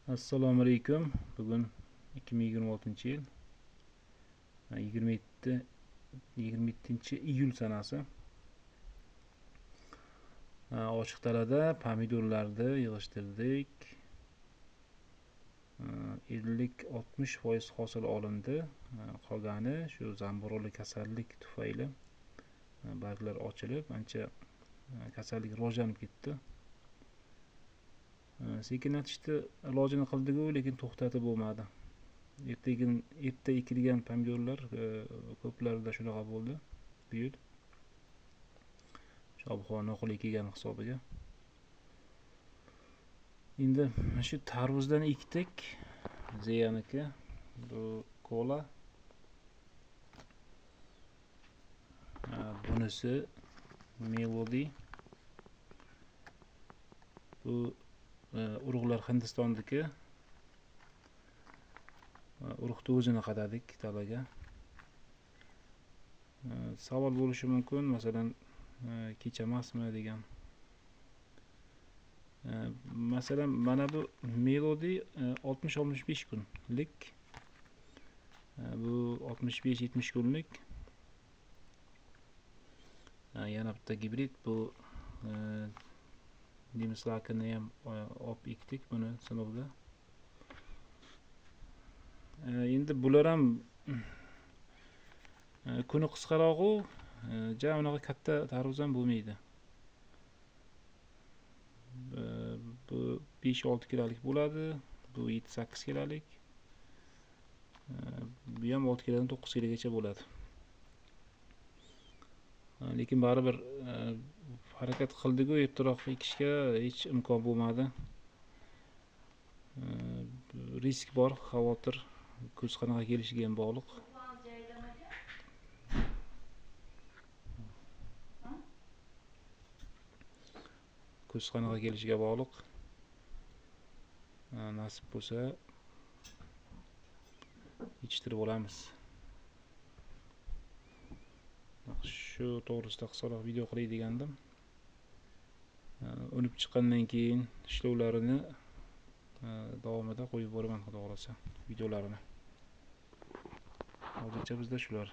Assalomu alaykum. Bugun 2026-yil 27-iyul sanasi. Ochiq dalada pomidorlarni yig'ishtirdik. 50-60% hosil olindi. Qolgani shu zamburug'li kasallik tufayli barglar ochilib, ancha kasallik rivojlanib ketdi. Sekinlatishni ilojini qildik-ku, lekin to'xtatib bo'lmadi. Erta ekilgan pomidorlar ko'plarida shunaqa bo'ldi bu yil. Ob-havo noqulay kelgani hisobiga. Endi shu tarvuzdan ekdik. Zeyaniki, bu kola. Bunisi Melody. Bu urug'lar Hindistondagi. Urug'ni o'zini qadadik dalaga. Savol bo'lishi mumkin, masalan, kechamasmi degan. Masalan, mana bu Melody 60-65 kunlik. Bu 65-70 kunlik. Yana bitta gibrid, bu nemislarni ham olib ekdik buni sinovda. Endi bular ham kuni qisqarog'u, unaqa katta tarvuz ham bo'lmaydi. Bu 5-6 kilolik bo'ladi, bu 7-8 kilolik. Bu ham 6 kilodan 9 kilogacha bo'ladi. Lekin baribir harakat qildik-ku, ertaroq ekishga hech imkon bo'lmadi. Risk bor, xavotir, kuz qanaqa kelishiga ham bog'liq. Kuz qanaqa kelishiga bog'liq. Nasib bo'lsa yetishtirib olamiz. Shu to'g'risida qisqaroq video qilay degandim. Unib chiqqandan keyin ishlovlarini davomida qo'yib boraman, xudo xolasa, videolarini. Hozircha bizda shular.